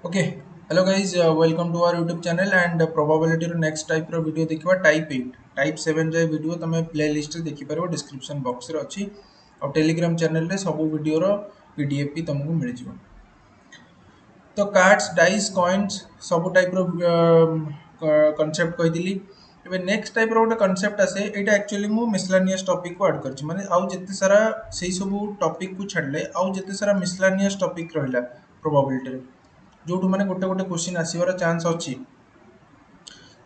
Okay, hello guys, welcome to our YouTube channel and probability रो next type रो video देखिबा type 8 type 7 जाय video तमे playlist रे देखि परबो डिस्क्रिप्शन बॉक्स रे अछि और टेलीग्राम चैनल रे सब वीडियो रो पीडीएफ भी तुमको मिल जिवो। तो कार्ड्स डाइस कॉइन्स सब टाइप रो कांसेप्ट कहि दिली। एबे नेक्स्ट टाइप रो गोटे कांसेप्ट आसे एटा एक्चुअली मु मिसलेनियस टॉपिक को ऐड करछि माने आउ जत्ते सारा सेही सब टॉपिक को छाडले आउ जत्ते सारा मिसलेनियस टॉपिक रहिला प्रोबेबिलिटी रे जोटु माने गोटे गोटे क्वेश्चन आसीबार चांस अछि।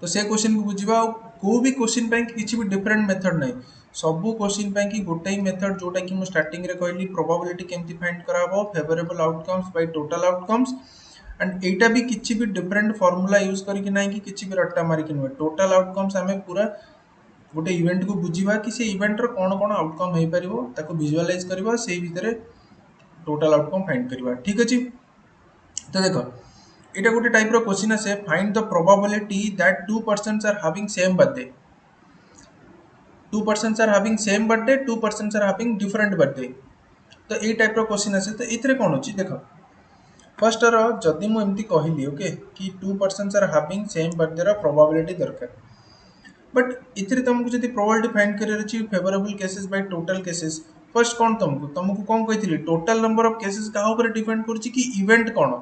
तो से क्वेश्चन को बुझिबा को भी क्वेश्चन पे किछि भी डिफरेंट मेथड नै सबु क्वेश्चन पे कि गोटे ही मेथड जोटा कि मु स्टार्टिंग रे कहली प्रोबेबिलिटी केमति फाइंड कराबो favourable outcomes by total outcomes and एटा भी किछि भी डिफरेंट फार्मूला यूज करके नै कि किछि भी रट्टा मारी कि नै टोटल आउटकम्स हमें पूरा गोटे इवेंट को बुझिबा कि से इवेंट रो कोन कोन आउटकम हे परिबो ताको विजुअलाइज करबा से भितरे टोटल आउटकम फाइंड करबा। ठीक अछि। तो देखो এটা গোটে টাইপ র কোশ্চিন আছে find the probability that two persons are having same birthday two persons are having same birthday two persons are having different birthday। तो এই টাইপ র কোশ্চিন আছে তো এথরে কোন ଅଛି দেখো फर्स्ट रो जदि मु एमती कहली ओके कि two persons are having same birthday रो probability दरकार बट इथरे तुमको जदि probability फाइंड करियर अछि favourable cases by total cases first कोन तुमको कोन कहितली टोटल नंबर ऑफ केसेस का ऊपर डिपेंड करछि कि इवेंट कोन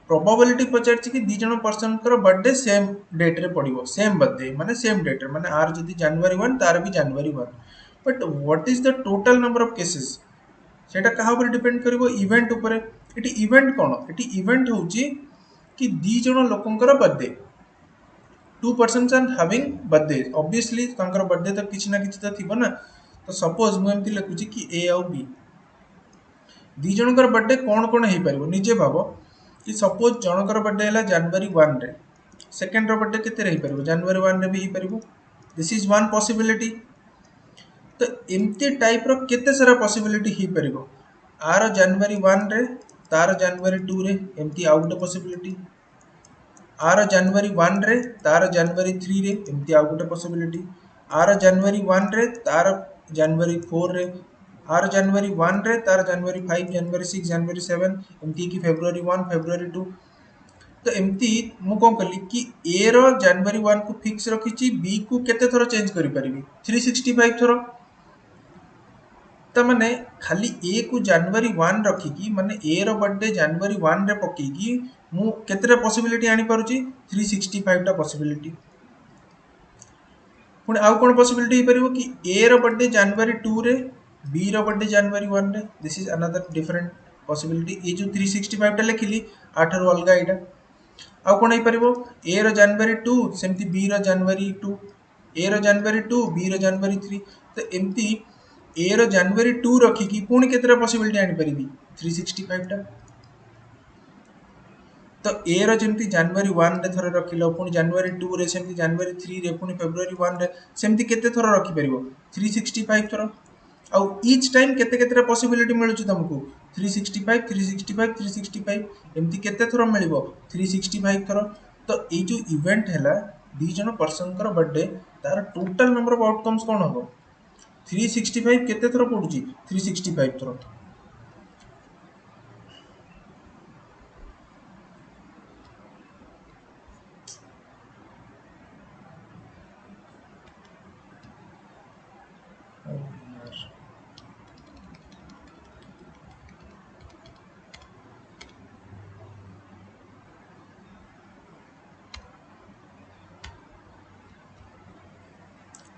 प्रोबेबिलिटी पचारछि कि दी जण पर्सन कर बर्थडे सेम डेट रे पड़िबो सेम बर्थडे माने सेम डेट रे माने आर जदि जनवरी 1 तार भी जनवरी 1 but what is the total number of cases सेटा कहा ऊपर डिपेंड करिवो इवेंट ऊपर एटी इवेंट कोन एटी इवेंट होउची कि दी जण लोकंकर birthday two persons are having birthday obviously तांकर बर्थडे तो किछि ना किछि तो थिबो ना तो सपोज मु एमती लिखुची कि ए और बी दी जनकर बर्थडे कोन कोन हे परिबो निजे भाबो कि सपोज जनकर बर्थडे है जनवरी 1 रे सेकंड रो बर्थडे केते रही परिबो जनवरी 1 रे भी ही परिबो दिस इज वन पॉसिबिलिटी। तो एमती टाइप रो केते सारा पॉसिबिलिटी ही परिबो आर जनवरी 1 रे तार जनवरी 2 रे एमती आउट गोटे पॉसिबिलिटी आर जनवरी 1 रे तार जनवरी 3 रे एमती आउट गोटे पॉसिबिलिटी आर जनवरी 1 रे तार जनवरी 4 रे आर जनवरी 1 रे तार जनवरी 5 जनवरी 6 जनवरी 7 एमती कि फेब्रुअरी 1 फेब्रुअरी 2। तो एमती मु कोन कली कि ए रो जनवरी 1 को फिक्स रखिची बी को केते थरो चेंज करि परिबी 365 थरो त माने खाली ए को जनवरी 1 रखी की माने ए रो बर्थडे जनवरी 1 रे पकी की मु केतेटा पॉसिबिलिटी आनी पारुची 365 टा पॉसिबिलिटी पुणी आउ कोन पॉसिबिलिटी हे परिबो कि ए रो बर्थडे जनवरी 2 रे बी रो बर्थडे जनवरी 1 रे this is another different possibility ए जो 365 टा लिखिली आठर अलगा एटा आउ कोन हे परिबो ए रो जनवरी 2 सेमती बी रो जनवरी 2 ए रो जनवरी 2 बी रो जनवरी 3 तो एमती ए रो जनवरी 2 रखी की पुणी केतेटा पॉसिबिलिटी आनी परिबी 365 टा। तो ए रो जेमती जनवरी 1 रे थरे रखिलो पुणी जनवरी 2 रे सेमती जनवरी 3 रे पुणी फेब्रुअरी 1 रे सेमती केते थरो रखि परिबो 365 थरो आउ ईच टाइम केते केतेटा पॉसिबिलिटी मिलुची तुमको 365 365 365 एमती केते थरो मिलिबो 365 थरो। तो ए जो इवेंट हैला दी जण पर्सन कर बर्थडे तार टोटल नंबर ऑफ आउटकम्स कोन होबो 365 केते थरो पडुची 365 थरो।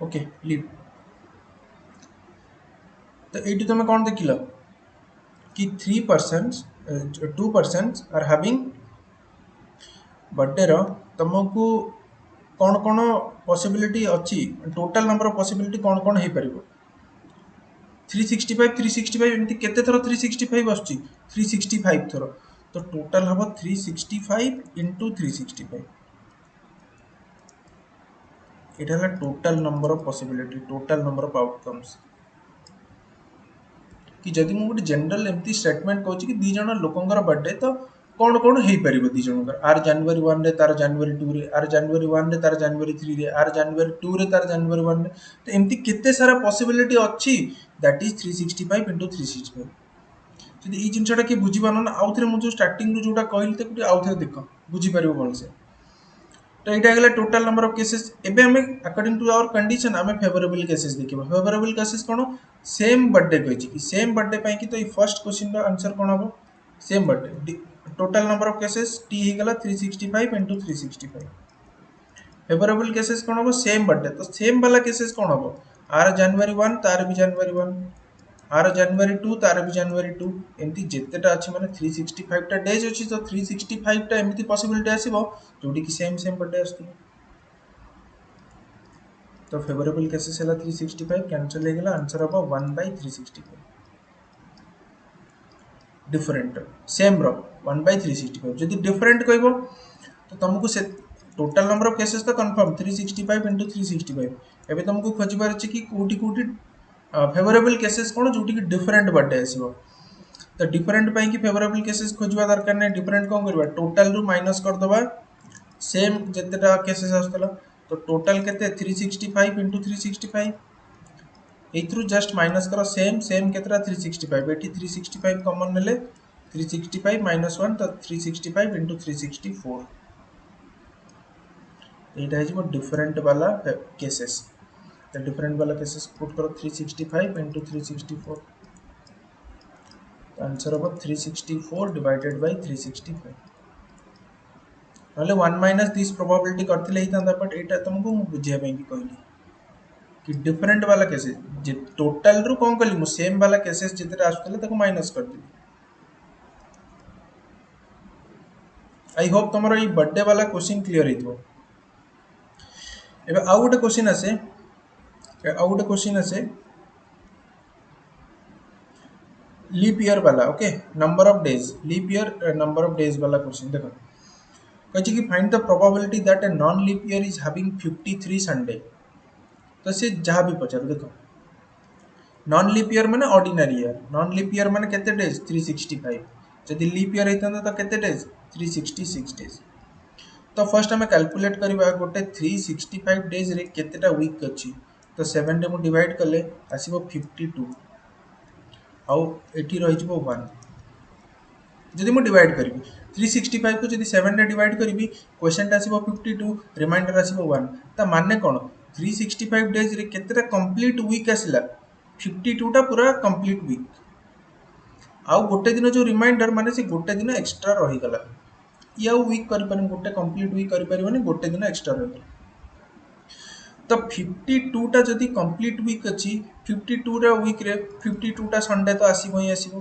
ओके लीव तो एटी तुम कौन देखिल कि 3% 2% आर हैविंग बर्थडे रो तुमको कौन कौन पॉसिबिलिटी अच्छी टोटल नंबर ऑफ पॉसिबिलिटी कौन कौन हे परिबो 365 365 एमती केते थरो 365 आछी 365 थरो तो टोटल हबो 365 इनटू 365 एटा हला total number of possibility total number of outcomes कि जदि मु गोटे जनरल एमती स्टेटमेंट कहूँ कि दी जण लोकंकर बर्थडे तो कौन कौन हे परिबो दी जनकर आर जनवरी 1 रे तार जनवरी 2 रे आर जनवरी 1 रे तार जनवरी 3 रे आर जनवरी 2 रे तार जनवरी 1 रे तो एमती केते सारा पॉसिबिलिटी अछि दैट इज 365 इनटू 365 जदि ई जिनसटा कि बुझी पारन ना आउ थे मुझे स्टार्टिंग रू जोटा कहली ताकू आउ थे देख बुझी पारिबो भलसे। तो यहाँ गला टोटल नंबर ऑफ केसेस। एबे हमें अकॉर्डिंग टू आवर कंडीशन हमें फेवरेबल केसेस देखिबा। फेवरेबल केसेस कोन सेम बर्थडे कहिछि कि सेम बर्थडे पई कि तो ई फर्स्ट क्वेश्चन रा आंसर कोन हबो same birthday. Total number of cases टी ही गला 365 * 365। फेवरेबल केसेस कोन हबो सेम बर्थडे। तो सेम वाला केसेस कोन हबो आर जनवरी 1 तार भी जनवरी 1 आर जनवरी 2 तार भी जनवरी 2 एमती जेतेटा अछि माने 365 टा डेज अछि। तो 365 टा एमती पॉसिबिलिटी आसीबो जोटी कि सेम सेम बर्थडे आस्तु। तो फेवरेबल केसेस हला 365 कैंसिल हो गेला आंसर हबो 1/365। डिफरेंट सेम रो 1/365 जदि डिफरेंट कहबो तो तुमको से टोटल नंबर ऑफ केसेस तो कंफर्म 365 * 365। एबे तुमको खोजिबार अछि कि कोठी कोठी फेवरेबल केसेस कोन जोटी कि डिफरेंट बर्थडे आसीबो। तो डिफरेंट पई कि फेवरेबल केसेस खोजवा दरकार नै। डिफरेंट कोन करबा टोटल रू माइनस कर दबा सेम जेतेटा केसेस आस्तला। तो टोटल केते 365 * 365 एथरू जस्ट माइनस करो सेम सेम केतरा 365 एठी 365 कॉमन नेले 365 - 1 तो 365 * 364 एटा है जो डिफरेंट वाला केसेस। तो डिफरेंट वाला केसेस पुट करो 365 * 364 आंसर होगा 364 डिवाइडेड बाय 365। नले 1 माइनस दिस प्रोबेबिलिटी करथिले हितांदा बट एटा तुमको मु बुझिया पे कि कहली कि डिफरेंट वाला केसेस जे टोटल रू कोन कली मु सेम वाला केसेस जितरा आस्तले ताको माइनस कर दी। आई होप तमरो ई बर्थडे वाला क्वेश्चन क्लियर हितबो। एबे आउ गोटे क्वेश्चन आसे लीप ईयर वाला। Okay number of days leap year number of days वाला क्वेश्चन देखो कहि कि find the probability that a non leap year is having 53 Sunday. तो से जहां भी पचार देखो नॉन लीप ईयर माने ordinary year. Non leap year माने केते डेज 365 जदि लीप ईयर हेतन तो केते डेज 366 डेज। तो फर्स्ट हमें कैलकुलेट करबा गोटे 365 डेज रे केतेटा वीक अछि। तो 7 रे मु डिवाइड करले आसीबो 52 आउ एठी रहि जबो 1 जदि मु डिवाइड करबी 365 को जदि 7 रे डिवाइड करबी क्वेश्चन आसीबो 52 रिमाइंडर आसीबो 1। ता माने कोन 365 डेज रे केतेटा कंप्लीट वीक आसिला 52 टा पूरा कंप्लीट वीक आउ गोटे दिन जो रिमाइंडर माने से गोटे दिन एक्स्ट्रा रहि गला या वीक करि पानी गोटे कंप्लीट वीक करि परिबनी गोटे दिन एक्स्ट्रा रहि गला। तो 52 टा जदि कंप्लीट वीक अछि 52 रे वीक रे 52 टा संडे तो आसीबो ही आसीबो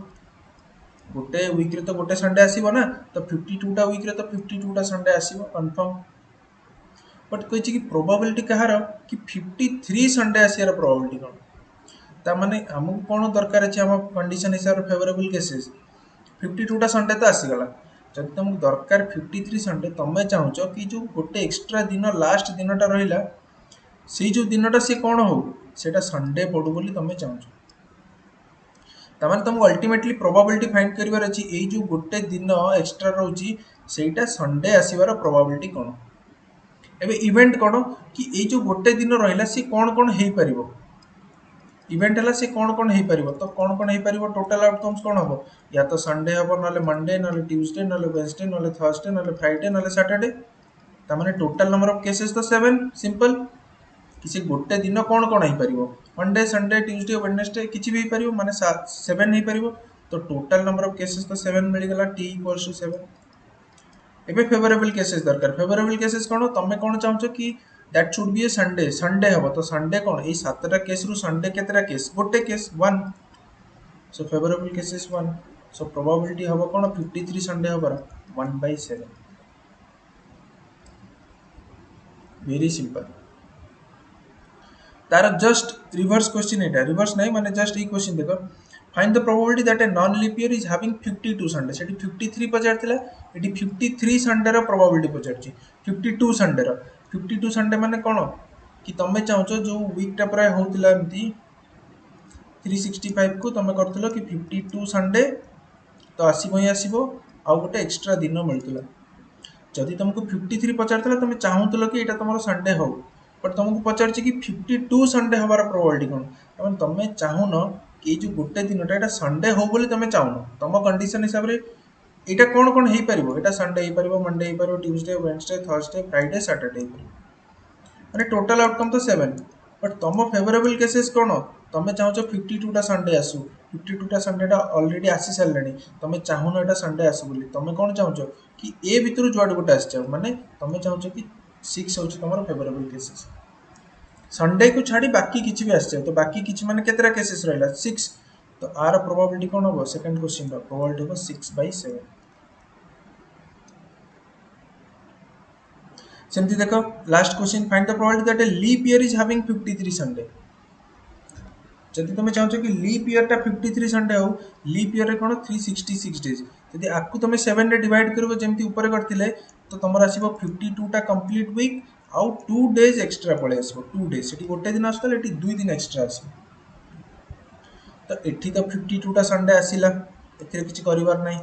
गोटे वीक रे तो गोटे संडे आसीबो ना। तो 52 टा वीक रे तो 52 टा संडे आसीबो कंफर्म। बट कहि कि प्रोबेबिलिटी कहार कि 53 संडे आसियार प्रोबेबिलिटी कोन ता माने हमहु कोन दरकार अछि हम कंडीशन हिसाब फेवरेबल केसेस 52 टा संडे तो आसी गला जदि तुमको दरकार 53 संडे तमे चाहूचो कि जो गोटे एक्स्ट्रा दिन लास्ट दिनटा रहिला से जो दिनटा से कोन हो सेटा संडे पडु बोली तमे चाहूचो। तमाने तुमको अल्टीमेटली प्रोबेबिलिटी फाइंड करिवार अछि एई जो गोटे दिन एक्स्ट्रा रहउची सेटा संडे आसीबार प्रोबेबिलिटी कोन। एबे इवेंट कोन कि एई जो गोटे दिन रहिला से कोन कोन हेई परिबो इवेंट हला से कोन कोन हेई परिबो। तो कोन हेई परिबो टोटल आउटकम्स कोन हबो या तो संडे हबो नले मंडे नले ट्यूसडे नले वेडनेसडे नले थर्सडे नले फ्राइडे नले सैटरडे। तमाने टोटल नंबर ऑफ केसेस तो 7 सिंपल किसी गोटे दिन कोन हेई परिबो मंडे संडे ट्यूसडे वेडनेसडे किछि भी हेई परिबो माने 7 हेई परिबो। तो टोटल नंबर ऑफ केसेस तो 7 मिल गेला t = 7। एबे फेवरेबल केसेस दरकार फेवरेबल केसेस कोन तमे कोन चाहछो कि that should be a Sunday Sunday हबो। तो संडे कोन ए 7टा केस रु संडे केतरा केस गोटे case 1 so favourable cases 1 so probability हबो कोन 53 संडे हबो 1/7 वेरी सिंपल। तार जस्ट रिवर्स क्वेश्चन एटा रिवर्स नहीं माने जस्ट ई क्वेश्चन देखो find the probability that a non leap year is having 52 Sunday सेठी 53 पचारथिला एठी 53 संडे रो प्रोबेबिलिटी पचारछि 52 संडे रो 52 संडे माने कोन कि तमे चाहछो जो वीक टा प्राय होतिला एमती 365 को तमे करथलो कि 52 संडे तो आसीबो ही आसीबो आ गोटे एक्स्ट्रा दिन मिलतिला। जदि तुमको 53 पचारथिला तमे चाहूतलो कि एटा तमरो संडे हो बट तुमको पचारछि कि 52 संडे हबार प्रोबेबिलिटी कोन तमे चाहूनो कि जो गोटे दिनटा एटा संडे हो बोली तुम चाहून तुम कंडीशन हिसाब रे एटा कौन कौन हो पारिबो एटा संडे हो पारिबो मंडे हो पारिबो Tuesday Wednesday Thursday Friday Saturday हो पारिबो माने टोटल आउटकम तो 7 बट तुम फेवरेबल केसेस कौन तुम चाहो 52 टा संडे आसु 52 टा संडे टा ऑलरेडी आसी सारलानी तुम चाहून एटा संडे आसु बोली तुम कौन चाहो कि ए भितर जुआड गोटे आसी जाओ माने तुम चाहो कि 6 होची तुमर फेवरेबल केसेस संडे को छाड़ी बाकी किसी भी आसছে तो बाकी किसी माने केतरा केसेस रहला 6 तो आर प्रोबेबिलिटी कोन हो सेकंड क्वेश्चन रो प्रोबेबिलिटी हो 6/7 सेमती देखो last question find the probability that a leap year is having 53 Sunday जदि तुम चाहो कि लीप ईयर टा 53 संडे हो लीप ईयर रे कोन 366 डेज जदि आकु तुम 7 रे डिवाइड करबो जेमती ऊपर करथिले तो तुमर आसीबो 52 टा कंप्लीट वीक आउ 2 डेज एक्स्ट्रा पळे आसीबो 2 डेज सेठी गोटे दिन आस्तले एठी 2 दिन एक्स्ट्रा आसीबो तो एठी तो 52 टा संडे आसीला एथिरे किछि करिवार नै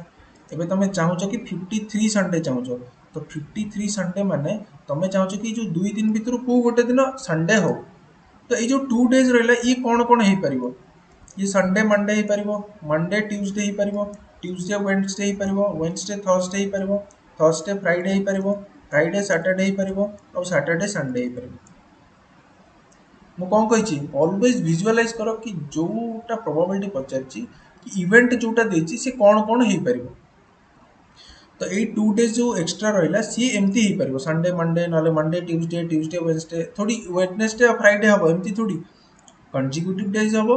एबे तुम चाहो कि 53 संडे चाहो तो 53 संडे माने तुम चाहो कि जो 2 दिन भितर को गोटे दिन संडे हो तो ये जो 2 डेज रहा ये कौन कौन हो पार ये संडे मंडे हो पार मंडे ट्यूसडे हो पार ट्यूसडे वेडनेसडे हो पार वेडनेसडे थर्सडे हो पार थर्सडे फ्राइडे हो पार फ्राइडे सैटरडे हो पार और सैटरडे संडे हो पार मु कौन कही ऑलवेज विजुअलाइज कर कि जोटा प्रोबेबिलिटी पचार कि इवेंट जोटा देछि से कौन कौन हो पार तो ये 2 डेज जो एक्स्ट्रा रहा सी एमती हो पार संडे मंडे ना मंडे ट्यूसडे ट्यूसडे वेडनेसडे थोड़ी वेडनेसडे और फ्राइडे हम एमती थोड़ी कंजिक्यूटिव डेज हम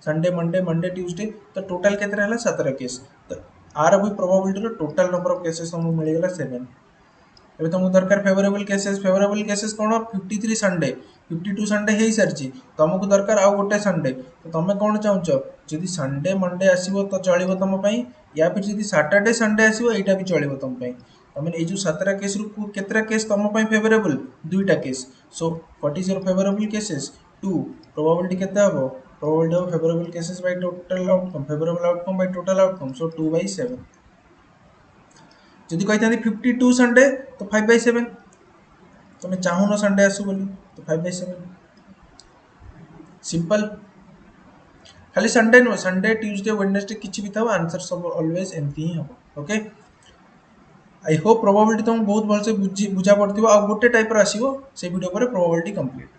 संडे मंडे मंडे ट्यूसडे तो टोटाल केते 17 केस तो आर भी probability total number of cases हमको मिलगला 7 एबे तुमको दरकार फेवरेबल केसेस कौन 53 संडे 52 संडे हो सारी तुमको दरकार आउ गोटे संडे तो तुम कौन चाहो जदि संडे मंडे आसो तो चलो तुम या फिर जदि सैटरडे संडे आसो यहाँ भी चलो तुम तमें ये जो 17 केस रु केतरा केस तुम फेवरेबल 2टा case so what is your favourable cases 2 probability केते हबो probability of favourable cases by total outcome favourable outcome by total outcome so 2/7 जदि कही 52 संडे तो 5/7 तुम चाहून संडे आसु बोली तो 5/7 सिंपल खाली संडे नुह संडे ट्यूसडे वेडनेसडे किछि भी था आंसर सब ऑलवेज एमती ही हम ओके आई होप प्रोबेबिलिटी तुम बहुत भल से बुझा पड़थिबो आ गोटे टाइप रो आसीबो से वीडियो पर प्रोबेबिलिटी कंप्लीट